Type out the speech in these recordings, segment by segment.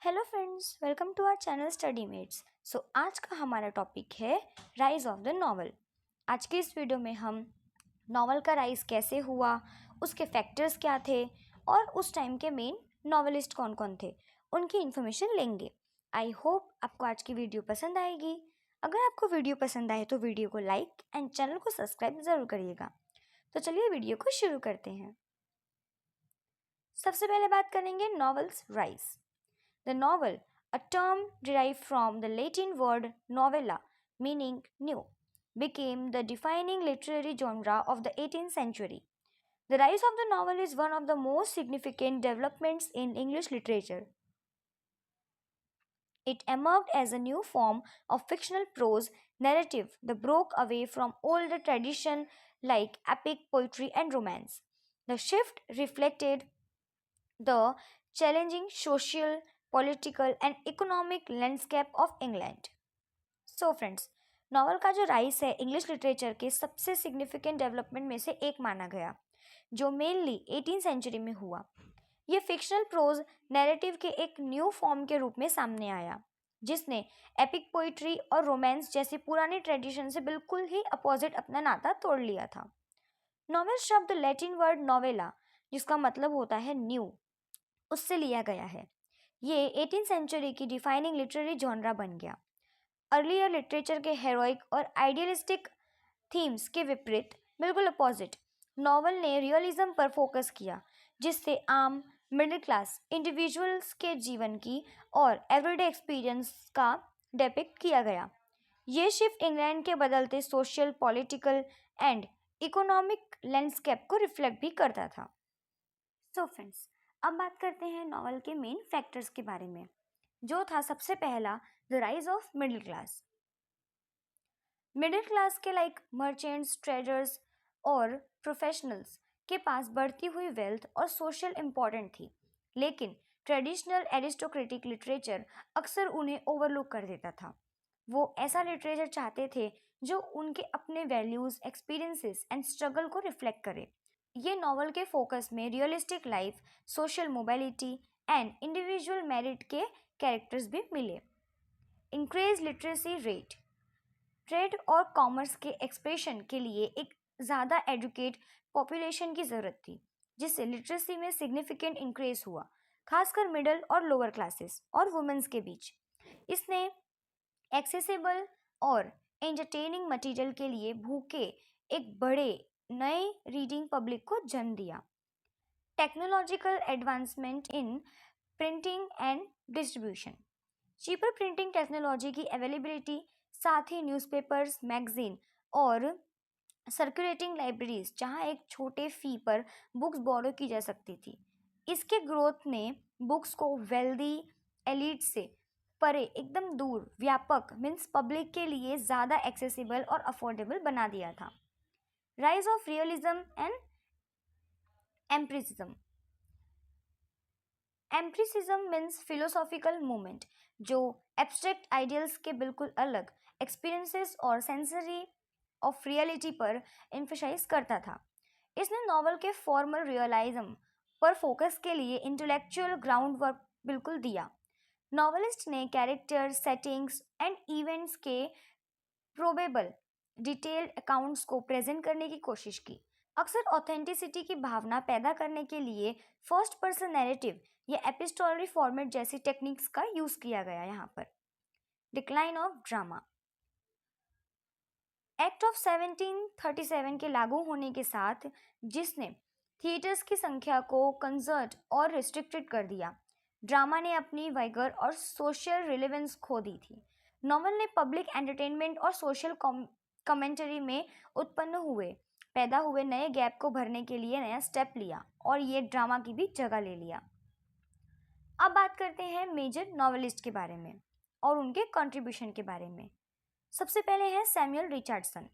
Hello friends, welcome to our channel study mates. आज का हमारा टॉपिक है राइज ऑफ द नॉवल। आज की इस वीडियो में हम नॉवल का राइज कैसे हुआ, उसके फैक्टर्स क्या थे और उस टाइम के मेन नॉवलिस्ट कौन कौन थे, उनकी इन्फॉर्मेशन लेंगे। आई होप आपको आज की वीडियो पसंद आएगी। अगर आपको वीडियो पसंद आए तो वीडियो को लाइक एंड चैनल को सब्सक्राइब ज़रूर करिएगा। तो चलिए वीडियो को शुरू करते हैं। सबसे पहले बात करेंगे novels rise. The novel, a term derived from the Latin word novella, meaning new, became the defining literary genre of the 18th century. The rise of the novel is one of the most significant developments in English literature. It emerged as a new form of fictional prose narrative that broke away from older traditions like epic poetry and romance. The shift reflected the challenging social, political and economic landscape of England. So friends, novel का जो rise है English literature के सबसे significant development में से एक माना गया, जो मेनली 18 सेंचुरी में हुआ। ये फिक्शनल प्रोज नैरेटिव के एक न्यू फॉर्म के रूप में सामने आया, जिसने एपिक पोइट्री और रोमांस जैसी पुरानी ट्रेडिशन से बिल्कुल ही अपोजिट अपना नाता तोड़ लिया था। नॉवेल शब्द लैटिन वर्ड नोवेला, जिसका मतलब होता है न्यू, उससे लिया गया है। ये 18 सेंचुरी की डिफाइनिंग लिटरेरी जॉनरा बन गया। अर्लियर लिटरेचर के हेरोइक और आइडियलिस्टिक थीम्स के विपरीत, बिल्कुल अपोजिट, नॉवल ने रियलिज्म पर फोकस किया, जिससे आम मिडिल क्लास इंडिविजुअल्स के जीवन की और एवरीडे एक्सपीरियंस का डेपिक्ट किया गया। ये शिफ्ट इंग्लैंड के बदलते social, political and economic landscape को रिफ्लेक्ट भी करता था। सो फ्रेंड्स, अब बात करते हैं नॉवल के मेन फैक्टर्स के बारे में, जो था सबसे पहला the rise of middle class. Middle class के लाइक मर्चेंट्स, ट्रेडर्स और प्रोफेशनल्स के पास बढ़ती हुई वेल्थ और सोशल इम्पोर्टेंट थी, लेकिन ट्रेडिशनल एरिस्टोक्रेटिक लिटरेचर अक्सर उन्हें ओवरलुक कर देता था। वो ऐसा लिटरेचर चाहते थे जो उनके अपने वैल्यूज़, एक्सपीरियंसेस एंड स्ट्रगल को रिफ्लेक्ट करे। ये नॉवल के फोकस में realistic life, social mobility and individual merit के कैरेक्टर्स भी मिले। इंक्रीज लिटरेसी रेट, ट्रेड और कॉमर्स के एक्सप्रेशन के लिए एक ज़्यादा एजुकेट पॉपुलेशन की ज़रूरत थी, जिससे लिटरेसी में सिग्निफिकेंट इंक्रीज हुआ, खासकर मिडिल और लोअर क्लासेस और वुमेन्स के बीच। इसने एक्सेसिबल और एंटरटेनिंग मटेरियल के लिए भूखे एक बड़े नए रीडिंग पब्लिक को जन्म दिया। Technological advancement in printing and distribution, cheaper printing technology की अवेलेबिलिटी, साथ ही न्यूज़पेपर्स, मैगजीन और सर्कुलेटिंग लाइब्रेरीज जहां एक छोटे फी पर बुक्स बोरो की जा सकती थी। इसके ग्रोथ ने बुक्स को वेल्दी एलिट से परे, एकदम दूर, व्यापक मीन्स पब्लिक के लिए ज़्यादा एक्सेसिबल और अफोर्डेबल बना दिया था। Rise of realism and empiricism. Empiricism means philosophical movement, जो एब्स्ट्रैक्ट आइडियल्स के बिल्कुल अलग एक्सपीरियंसेस और सेंसरी ऑफ रियलिटी पर एम्फसाइज करता था। इसने नॉवल के फॉर्मल रियलिज्म पर फोकस के लिए इंटेलेक्चुअल ग्राउंड वर्क बिल्कुल दिया। नॉवलिस्ट ने कैरेक्टर, सेटिंग्स एंड इवेंट्स के प्रोबेबल डिटेल्ड अकाउंट्स को प्रेजेंट करने की कोशिश की। अक्सर ऑथेंटिसिटी की भावना पैदा करने के लिए फर्स्ट पर्सन नैरेटिव या एपिस्टोलरी फॉर्मेट जैसी टेक्निक्स का यूज किया गया। यहाँ पर decline of drama. Act of 1737 के लागू होने के साथ, जिसने थिएटर्स की संख्या को कंजर्ट और रिस्ट्रिक्टेड कर दिया, ड्रामा ने अपनी वाइगर और सोशल रिलेवेंस खो दी थी। नॉवल ने पब्लिक एंटरटेनमेंट और सोशल कमेंटरी में पैदा हुए नए गैप को भरने के लिए नया स्टेप लिया और ये ड्रामा की भी जगह ले लिया। अब बात करते हैं मेजर नॉवेलिस्ट के बारे में और उनके कंट्रीब्यूशन के बारे में। सबसे पहले है सैमुअल रिचर्डसन।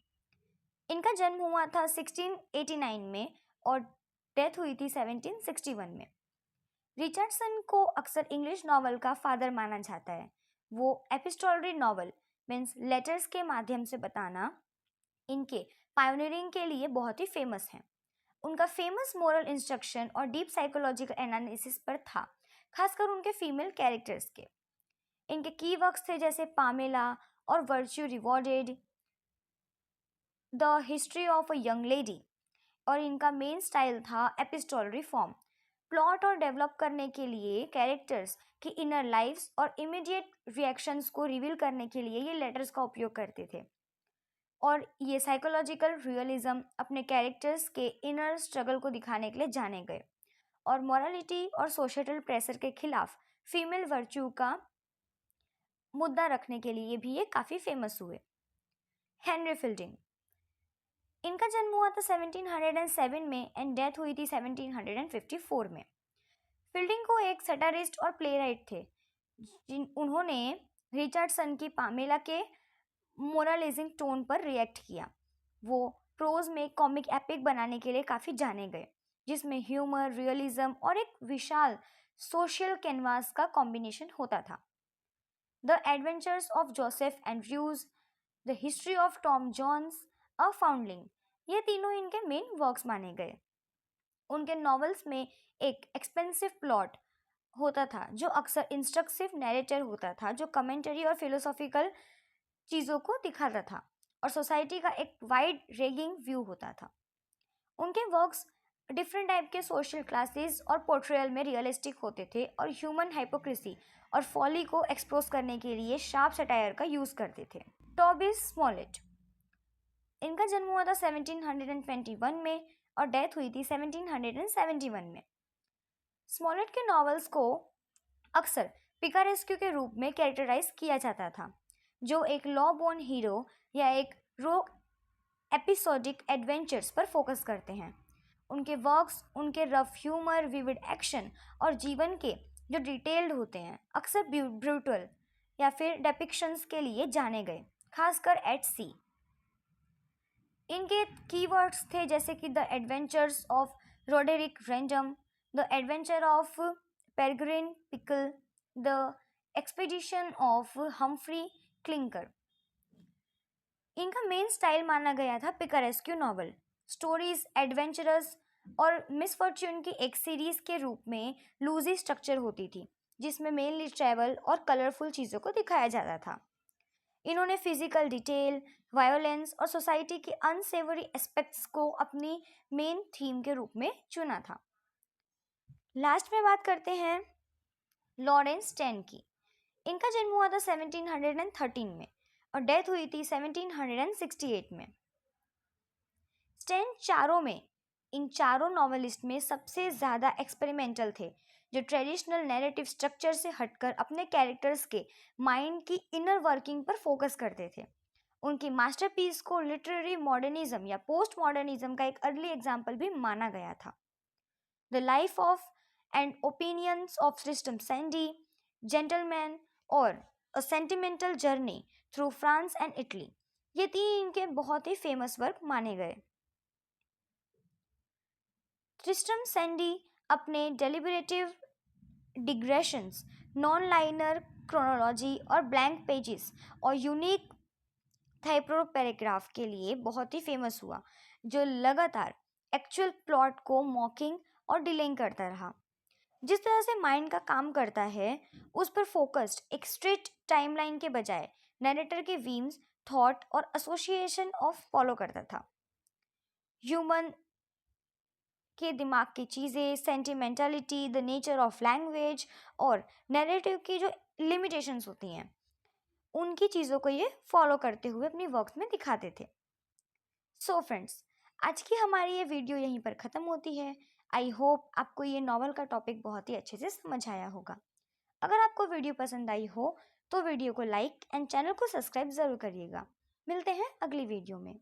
इनका जन्म हुआ था 1689 में और डेथ हुई थी 1761 में। रिचर्डसन को अक्सर इंग्लिश नॉवल का फादर माना जाता है। वो एपिस्टोलरी नॉवल मीन्स लेटर्स के माध्यम से बताना इनके पायोनियरिंग के लिए बहुत ही फेमस है। उनका फेमस मोरल इंस्ट्रक्शन और डीप साइकोलॉजिकल एनालिसिस पर था, खासकर उनके फीमेल कैरेक्टर्स के। इनके की वर्क्स थे जैसे पामेला और virtue rewarded, the history of a young lady, और इनका मेन स्टाइल था एपिस्टोलरी फॉर्म। प्लॉट और डेवलप करने के लिए कैरेक्टर्स की इनर लाइफ्स और इमीडिएट रिएक्शंस को रिवील करने के लिए ये लेटर्स का उपयोग करते थे। और ये साइकोलॉजिकल रियलिज्म अपने कैरेक्टर्स के इनर स्ट्रगल को दिखाने के लिए जाने गए, और मॉरलिटी और सोशल प्रेशर के खिलाफ फीमेल वर्च्यू का मुद्दा रखने के लिए भी ये काफ़ी फेमस हुए। हेनरी फील्डिंग, इनका जन्म हुआ था 1707 में एंड डेथ हुई थी 1754 में। फील्डिंग को एक सैटारिस्ट और प्लेराइट थे। उन्होंने रिचर्डसन की पामेला के मोरलाइजिंग टोन पर रिएक्ट किया। वो प्रोज में कॉमिक एपिक बनाने के लिए काफ़ी जाने गए, जिसमें ह्यूमर, रियलिज्म और एक विशाल सोशल कैनवास का कॉम्बिनेशन होता था। The adventures of Joseph Andrews, the history of Tom Jones, a foundling, ये तीनों इनके मेन वर्क्स माने गए। उनके नॉवेल्स में एक एक्सपेंसिव प्लॉट होता था जो अक्सर इंस्ट्रक्टिव नैरेटर होता था, जो कमेंटरी और फिलोसॉफिकल चीज़ों को दिखाता था, और सोसाइटी का एक वाइड रेंजिंग व्यू होता था। उनके वर्क्स डिफरेंट टाइप के सोशल क्लासेस और पोर्ट्रेयल में रियलिस्टिक होते थे, और ह्यूमन हाइपोक्रेसी और फॉली को एक्सपोज करने के लिए शार्प सटायर का यूज़ करते थे। टॉबिस स्मॉलेट, इनका जन्म हुआ था 1721 में और डेथ हुई थी 1771 में। स्मॉलेट के नॉवेल्स को अक्सर पिकारेस्क्यू के रूप में कैरेक्टराइज किया जाता था, जो एक लॉ बोर्न हीरो या एक रोग एपिसोडिक एडवेंचर्स पर फोकस करते हैं। उनके वर्क्स उनके रफ ह्यूमर, विविड एक्शन और जीवन के जो डिटेल्ड होते हैं, अक्सर ब्रूटल या फिर डेपिक्शंस के लिए जाने गए, खासकर एट सी। इनके कीवर्ड्स थे जैसे कि the adventures of Roderick Random, the adventure of Peregrine Pickle, the expedition of Humphry Clinker. इनका मेन स्टाइल माना गया था पिकारेस्क्यू नॉवल, स्टोरीज एडवेंचरस और मिसफॉर्च्यून की एक सीरीज के रूप में लूजी स्ट्रक्चर होती थी, जिसमें मेनली ट्रैवल और कलरफुल चीज़ों को दिखाया जाता था। इन्होंने फिजिकल डिटेल, वायोलेंस और सोसाइटी के अनसेवरी एस्पेक्ट्स को अपनी मेन थीम के रूप में चुना था। लास्ट में बात करते हैं लॉरेंस टेन की। इनका जन्म हुआ था 1713 में और डेथ हुई थी 1768 में। स्टेन इन चारों नॉवेलिस्ट में सबसे ज़्यादा एक्सपेरिमेंटल थे, जो ट्रेडिशनल नैरेटिव स्ट्रक्चर से हटकर अपने कैरेक्टर्स के माइंड की इनर वर्किंग पर फोकस करते थे। उनकी मास्टरपीस को लिटरेरी मॉडर्निज्म या पोस्ट मॉडर्निज्म का एक अर्ली एग्जाम्पल भी माना गया था। The life of and opinions of Tristram Shandy, gentleman और a sentimental journey through France and Italy, ये तीन इनके बहुत ही फेमस वर्क माने गए। ट्रिस्टम सैंडी अपने deliberative digressions, non linear chronology और ब्लैंक पेजेस और यूनिक थाइप्रो पैराग्राफ के लिए बहुत ही फेमस हुआ, जो लगातार एक्चुअल प्लॉट को मॉकिंग और डिलेइंग करता रहा। जिस तरह से माइंड का काम करता है उस पर फोकस्ड एक स्ट्रेट टाइमलाइन के बजाय नैरेटर के व्हीम्स, थॉट और एसोसिएशन ऑफ फॉलो करता था। ह्यूमन के दिमाग की चीज़ें, sentimentality, the nature of language और नैरेटिव की जो लिमिटेशंस होती हैं, उनकी चीज़ों को ये फॉलो करते हुए अपनी वर्क्स में दिखाते थे। सो फ्रेंड्स, आज की हमारी ये वीडियो यहीं पर ख़त्म होती है। आई होप आपको ये नॉवल का टॉपिक बहुत ही अच्छे से समझ आया होगा। अगर आपको वीडियो पसंद आई हो तो वीडियो को लाइक एंड चैनल को सब्सक्राइब ज़रूर करिएगा। मिलते हैं अगली वीडियो में।